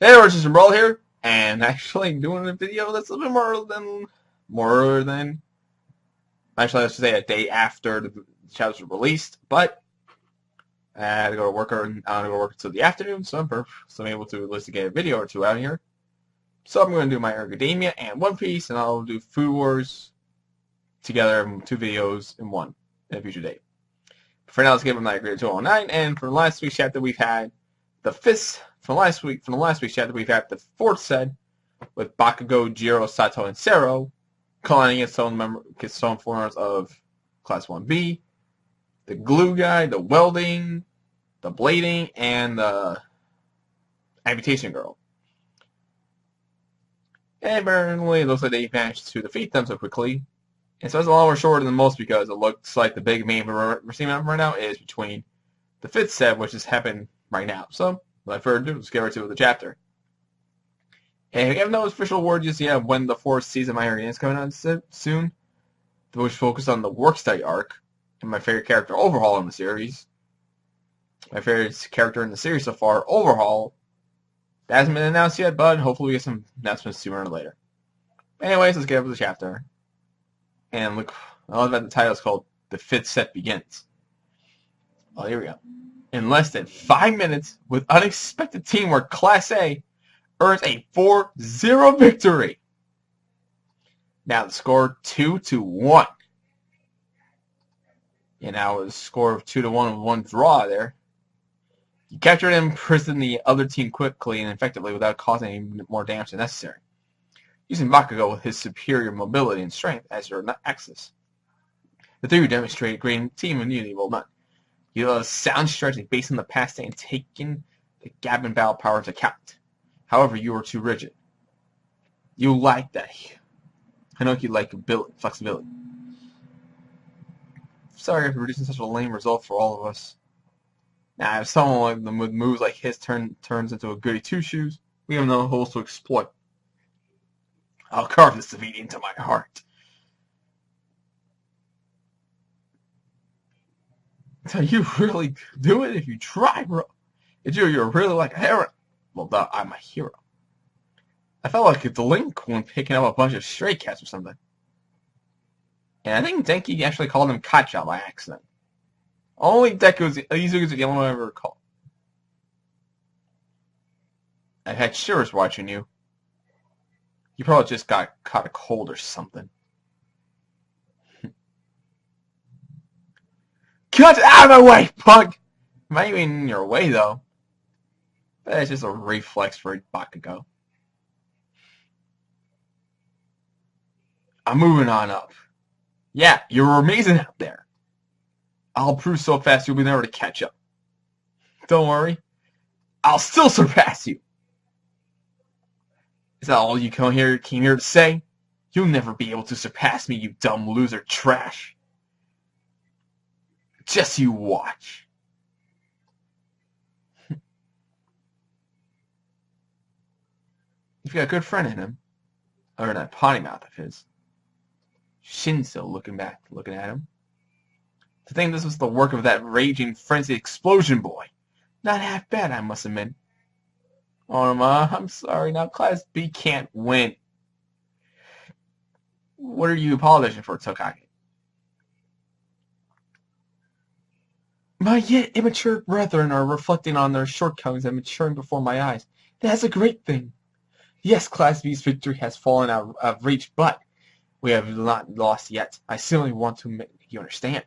Hey, it's just Brawl here, and actually doing a video that's a little bit more than actually I should say a day after the chapters were released, but I had to go to work or I had to go to work until the afternoon, so I'm able to at least get a video or two out here. So I'm going to do my Ergodemia and One Piece, and I'll do Food Wars together in two videos in one in a future date. For now, let's get with my grade 209, and for last week's chapter we've had the fifth. From the last week's chapter we've had the fourth set with Bakugo, Jiro, Sato, and Sero calling its own forms of Class 1B, the glue guy, the welding, the blading, and the amputation girl. And apparently it looks like they managed to defeat them so quickly. And so it's a lot more shorter than most because it looks like the big main we're seeing right now is between the fifth set, which has happened right now. So, without further ado, let's get right to the chapter. And we have no official word just yet when the fourth season of My Hero is coming on soon, which focused on the work study arc and my favorite character overhaul in the series. My favorite character in the series so far, Overhaul. That hasn't been announced yet, but hopefully we get some announcements sooner or later. Anyways, let's get up to the chapter. And look, I love that the title is called The Fifth Set Begins. Oh, here we go. In less than 5 minutes, with unexpected teamwork, Class A earns a 4-0 victory. Now the score 2-1. And now a score of 2-1 with one draw there. You captured and imprisoned the other team quickly and effectively without causing any more damage than necessary, using Bakugo with his superior mobility and strength as your axis. The three demonstrated great team immunity, well done. You had a sound strategy based on the past day and taking the gap in battle power into account. However, you were too rigid. You like that. I know you like flexibility. Sorry for producing such a lame result for all of us. Now, if someone with moves like his turns into a goody two-shoes, we have no holes to exploit. I'll carve this defeat into my heart. So you really do it if you try, bro. You're really like a hero. Well, I'm a hero. I felt like a delinquent picking up a bunch of stray cats or something. And I think Denki actually called him Kacha by accident. Only Izuku's the only one I ever recall. I had Shivers watching you. You probably just got caught a cold or something. Get out of my way, punk! Am I even in your way, though? That's just a reflex for Bakugo. I'm moving on up. Yeah, you're amazing out there. I'll prove so fast you'll be never to catch up. Don't worry. I'll still surpass you. Is that all you came here to say? You'll never be able to surpass me, you dumb loser trash. Just you watch. You've got a good friend in him. Or that potty mouth of his. Shinso looking at him. To think this was the work of that raging, frenzied explosion boy. Not half bad, I must admit. Oh, Ma, I'm sorry. Now Class B can't win. What are you apologizing for, Tokage? My yet immature brethren are reflecting on their shortcomings and maturing before my eyes. That's a great thing. Yes, Class B's victory has fallen out of reach, but we have not lost yet. I simply want to make you understand.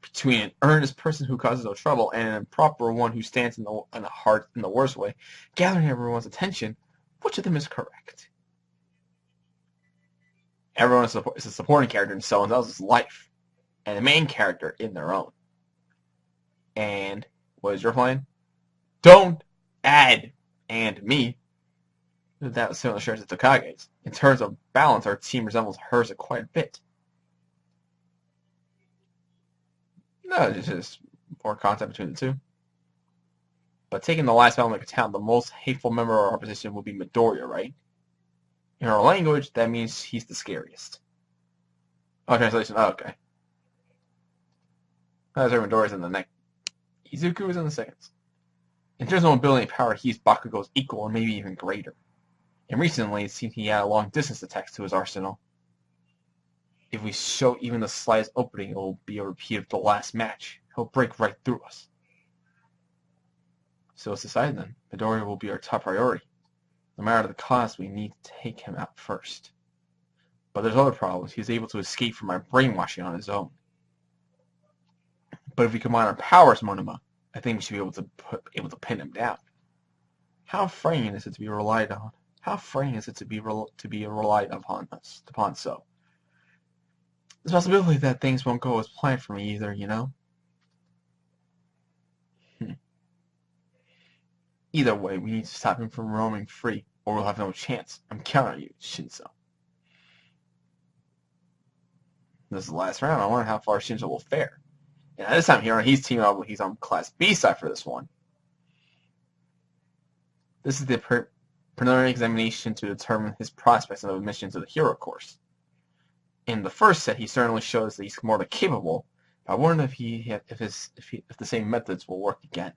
Between an earnest person who causes no trouble and an improper one who stands in the worst way, gathering everyone's attention, which of them is correct? Everyone is a supporting character in someone else's life, and the main character in their own. And what is your plan? Don't add and me. That similar shares to Tokage's. In terms of balance, our team resembles hers quite a bit. No, it's just more contact between the two. But taking the last element into account, the most hateful member of our opposition will be Midoriya, right? In our language, that means he's the scariest. Oh, translation. Oh, okay. That's where Midoriya's in the neck. Izuku is in the seconds. In terms of mobility and power, he's Bakugo's equal or maybe even greater. And recently, it seemed he had a long-distance attacks to his arsenal. If we show even the slightest opening, it will be a repeat of the last match. He'll break right through us. So it's decided then. Midoriya will be our top priority. No matter the cost, we need to take him out first. But there's other problems. He's able to escape from our brainwashing on his own. But if we combine our powers, Monoma, I think we should be able to pin him down. How frightening is it to be relied on? How frightening is it to be relied upon us? So there's a possibility that things won't go as planned for me either, you know. Either way, we need to stop him from roaming free, or we'll have no chance. I'm counting on you, Shinso. This is the last round. I wonder how far Shinso will fare. And this time here, he's teaming up. He's on Class B side for this one. This is the preliminary examination to determine his prospects of admission to the hero course. In the first set, he certainly shows that he's more than capable. But I wonder if the same methods will work again.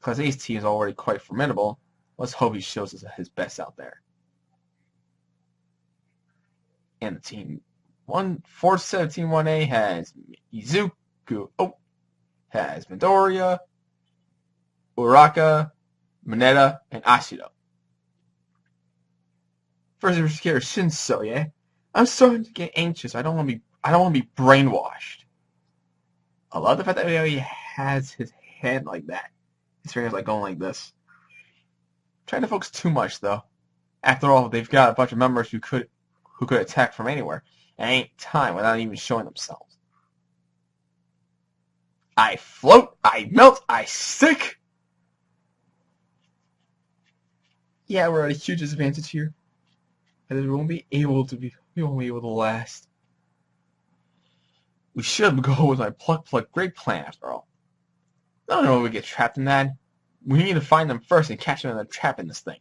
Class A's team is already quite formidable. Let's hope he shows us his best out there. And the team fourth set of Team 1A has Izuku, has Midoriya, Uraka, Mineta, and Ashido. First here, Shinso, yeah? I'm starting to get anxious. I don't want to be brainwashed. I love the fact that he has his hand like that. His fingers like going like this. Trying to focus too much though. After all, they've got a bunch of members who could attack from anywhere. And ain't time without even showing themselves. I float, I melt, I stick. Yeah, we're at a huge disadvantage here. And we won't be able to last. We should go with my pluck great plan after all. I don't know if we get trapped in that. We need to find them first and catch them in the trap in this thing.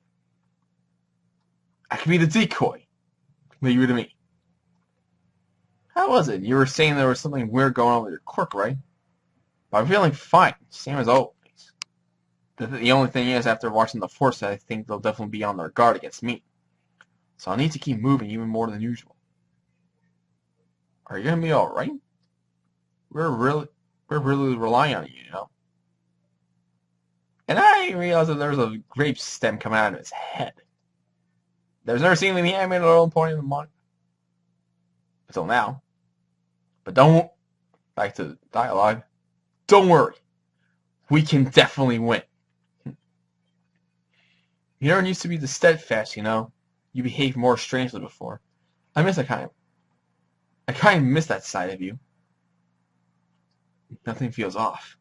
I can be the decoy. Leave it to me. How was it? You were saying there was something weird going on with your quirk, right? But I'm feeling fine. Same as always. The only thing is, after watching the force, I think they'll definitely be on their guard against me. So I'll need to keep moving even more than usual. Are you gonna be alright? We're really relying on you, you know? And I realized that there's a grape stem coming out of his head. There's never seen any animated at all point in the manga. Until now. But back to the dialogue. Don't worry. We can definitely win. You never used to be the steadfast, you know. You behaved more strangely before. I kind of miss that side of you. Nothing feels off.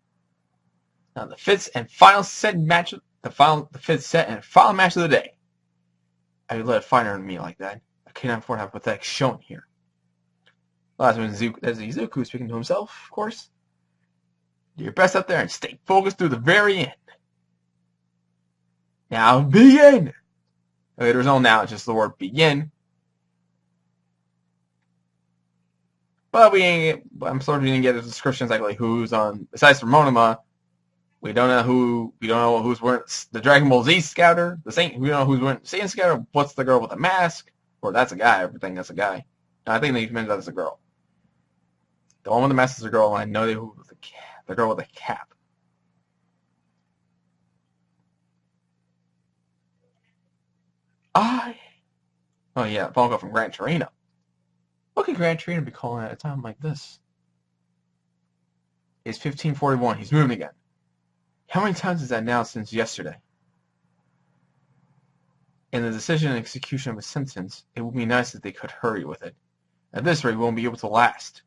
Now the fifth and final match of the day. I would let a fighter on me like that. I cannot afford to have pathetic showing here. Last one, that's Izuku speaking to himself, of course. Do your best out there and stay focused through the very end. Now begin! Okay, there's no now, it's just the word begin. But I'm sorry we didn't get the descriptions exactly who's on, besides from Monoma, we don't know who's wearing the Dragon Ball Z Scouter, we don't know who's wearing the Saiyan Scouter, what's the girl with the mask, or that's a guy, everything that's a guy. No, I think they mentioned that as a girl. The one with the mask is a girl, and I know the girl with the cap. Oh yeah, phone call from Gran Torino. What could Gran Torino be calling at a time like this? It's 15:41. He's moving again. How many times is that now since yesterday? In the decision and execution of a sentence, it would be nice if they could hurry with it. At this rate, we won't be able to last.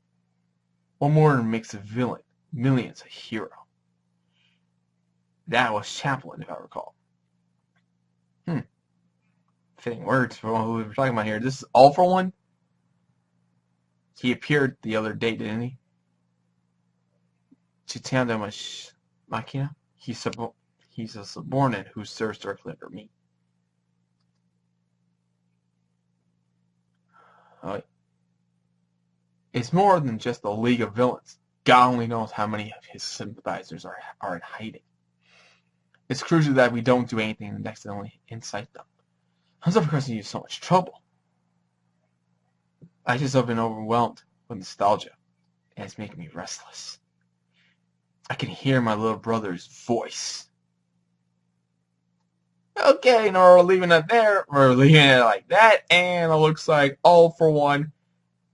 One more makes a villain, millions a hero. That was Chaplin, if I recall. Fitting words for what we were talking about here. This is All for One. He appeared the other day, didn't he? Chitanda Machina. He's a subordinate who serves directly under me. It's more than just a league of villains. God only knows how many of his sympathizers are in hiding. It's crucial that we don't do anything that accidentally incite them. I'm sorry for causing you so much trouble. I just have been overwhelmed with nostalgia, and it's making me restless. I can hear my little brother's voice. Okay, no, we're leaving it there. We're leaving it like that, and it looks like All For One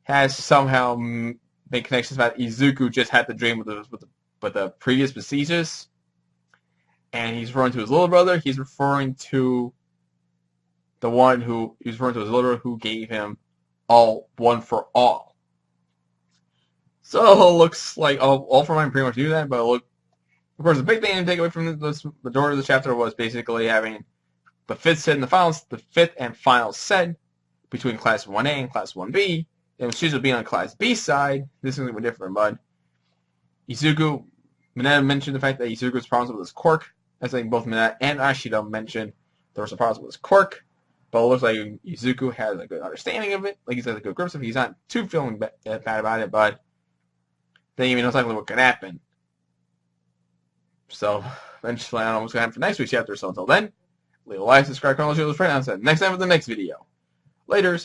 has somehow made connections about Izuku just had the dream with the previous besieges, and he's referring to his little brother. He's referring to the one who he's referring to his little brother who gave him all one for all. So it looks like all for One pretty much knew that, but of course, the big thing to take away from the majority of the chapter was basically having the fifth and final set between Class 1A and Class 1B. And with Shizuo being on Class B side, this is going to be different, but Izuku, Mineta mentioned the fact that Izuku's problems with his quirk. I think both Mineta and Ashido mentioned there were some problems with his quirk, but it looks like Izuku has a good understanding of it. Like he's got a good grip of it. He's not too feeling bad about it, but they even know exactly what could happen. So, eventually, I don't know what's going to happen for next week's chapter. So, until then, leave a like, subscribe, comment, share with a friend, and I'll see you next time with the next video. Laters.